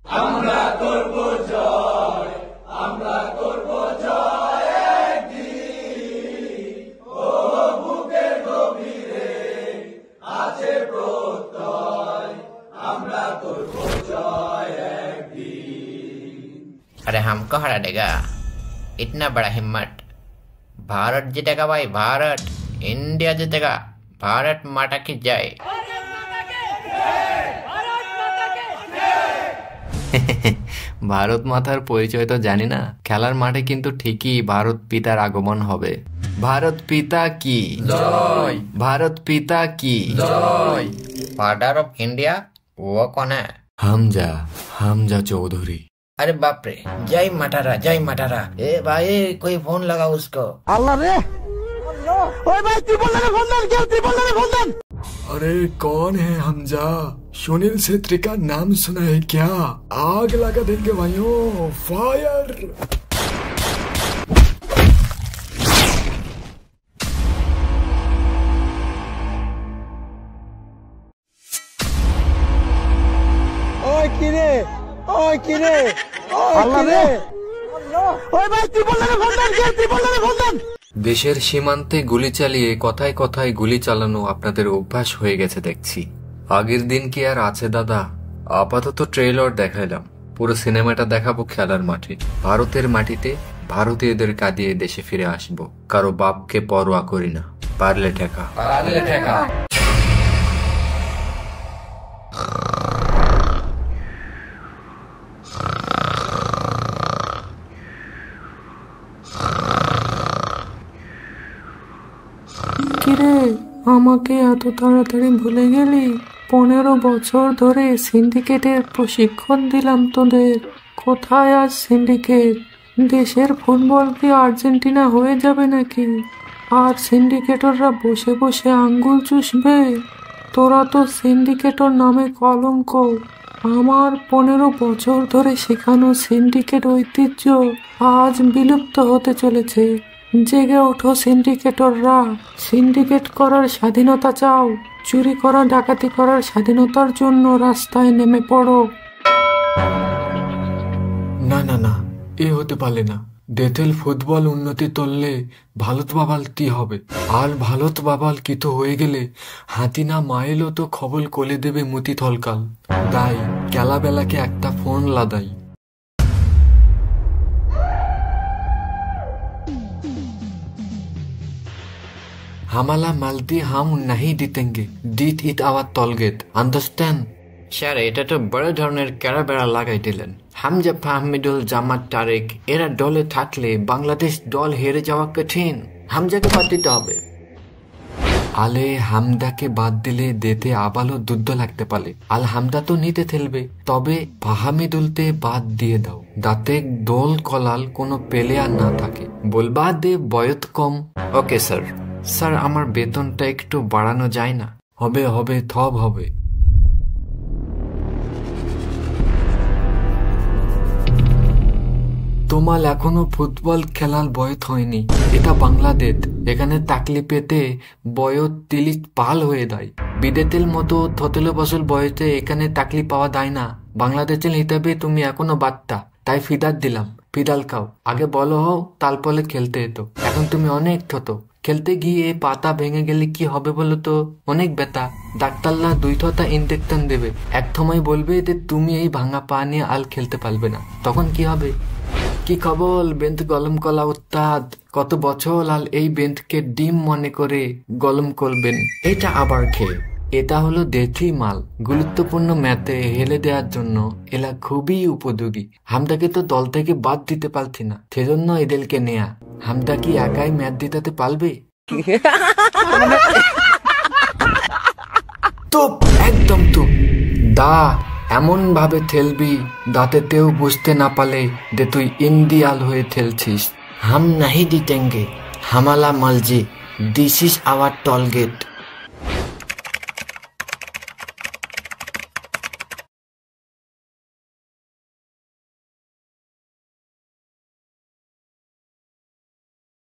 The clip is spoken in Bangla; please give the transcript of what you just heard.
আমরা করব জয়, আমরা করব জয় একদিন। ও বুকের গভীরে আছে প্রত্যয়, আমরা করব জয় একদিন। अरे हमको हरा देगा इतना बड़ा हिम्मत। भारत जीतेगा भाई, भारत। इंडिया जीतेगा। भारत माता की जय। ভারত মাতার পরিচয় তো জানি না, খেলার মাঠে কিন্তু ঠিকই ভারত পিতার আগমন হবে। ভারত পিতা কি জয়, ভারত পিতা কি জয়। फादर ऑफ इंडिया वो कौन है? হামজা, হামজা চৌধুরী। अरे बाप रे, जय मातारा, जय मातारा। ए भाई कोई फोन लगा उसको। अल्लाह रे, ओए भाई त्रिपोल ने फोन दे, क्या त्रिपोल ने फोन दे। अरे कौन है हमजा? सुनील छेत्री का नाम सुना है क्या? आग लगा देंगे भाइयों, फायर। ओए किरे, ओए किरे, अल्लाह रे, ओए भाई त्रिपोल ने फोन दे, क्या त्रिपोल ने फोन दे। দেশের সীমান্তে গুলি চালিয়ে কথায় কথায় গুলি চালানো আপনাদের অভ্যাস হয়ে গেছে দেখছি। আগের দিন কি আর আছে দাদা? আপাতত ট্রেলার দেখাইলাম, পুরো সিনেমাটা দেখাবো খেলার মাঠে। ভারতের মাটিতে ভারতীয়দের কাঁদিয়ে দেশে ফিরে আসবো। কারো বাপকে পরোয়া করি না, পারলে ঠেকা, পারলে ঠেকা। কিরে, আমাকে এত তাড়াতাড়ি ভুলে গেলি? 15 বছর ধরে সিন্ডিকেটের প্রশিক্ষণ দিলাম তোদের। কোথায় আজ সিন্ডিকেট? দেশের ফুটবল কি আর্জেন্টিনা হয়ে যাবে নাকি? আর সিন্ডিকেটররা বসে বসে আঙ্গুল চুষবে? তোরা তো সিন্ডিকেটর নামে কলঙ্ক। আমার 15 বছর ধরে শেখানো সিন্ডিকেট ঐতিহ্য আজ বিলুপ্ত হতে চলেছে। জেগে ওঠো সিন্ডিকেটররা। সিন্ডিকেট করার স্বাধীনতা চাও? চুরি করা ডাকাতি করার স্বাধীনতার জন্য রাস্তায় নেমে পড়ো। না না না, এ হতে পারে না। দেশের ফুটবল উন্নতি করলে ভারত বাবালতি হবে, আর ভারত বাবালকিত হয়ে গেলে হাতি না মাইলও তো খবল কোলে দেবে মুতি থলকাল। তাই খেলা বেলাকে একটা ফোন লাদাই। हमारा मालती हम नहीं जीतेंगे, जीत इट आवर टॉलगेट, अंडरस्टैंड? স্যার এটা তো বড় ধরনের ক্যারা বেড়া লাগাই দিলেন। হামজা, ফাহমিদুল, জামাত, তারেক এরা দলে থাকলে বাংলাদেশ দল হেরে যাওয়া কঠিন। হামজাকে বাদ দিতে হবে। আলে হামদাকে বাদ দিলে দেতে আবালও যুদ্ধ লাগতে পারে। আল হামদা তো নিতে খেলবে, তবে ফাহামিদুলতে বাদ দিয়ে দাও, দাতে দোল কলাল কোনো প্লেয়ার না থাকে। বলবা দে বয়স কম। Okay sir. স্যার আমার বেতনটা একটু বাড়ানো যায় না? হবে হবে, থব হবে। তোমার এখনো ফুটবল খেলার বয়স হয়নি। এটা বাংলাদেশ, এখানে তাকলি পেতে বয়স 30 পাল হয়ে যায়। বিদেশের মতো 17 বছর বয়সে এখানে তাকলি পাওয়া যায় না। বাংলাদেশের হিসাবে তুমি এখনো বাচ্চা, তাই ফিদার দিলাম। ফিদাল খাও, আগে বলো হও, তারপরে খেলতে এতো। এখন তুমি অনেক ছোট, খেলতে গিয়ে পাতা ভেঙে গেলে কি হবে বলো তো? অনেক ব্যথা। ডাক্তাররা 2 থতা ইনজেকশন দেবে, এক সময় বলবে যে তুমি এই ভাঙা পা নিয়ে আল খেলতে পারবে না। তখন কি হবে? কি খবর বেঞ্চ গলম কলা উস্তাদ? কত বছর আল এই বেঞ্চকে ডিম মনে করে গলম করবেন। এটা আবার খেয়ে, এটা হলো দেশি মাল। গুরুত্বপূর্ণ ম্যাচে হেলে দেওয়ার জন্য এলা খুবই উপযোগী। হামদাকে তো দল থেকে বাদ দিতে পারছি না, সেজন্য এদেরকে নেয়া। হামদা কি একাই ম্যাচ জিতাতে পারবে? তুপ, একদম তুপ। দা এমন ভাবে খেলবি দাঁতেতেও বুঝতে না পালে যে তুই ইন্ডিয়াল হয়ে খেলছিস। हम नहीं जीतेंगे, हमारा मर्जी, दिस इज आवर टॉलगेट।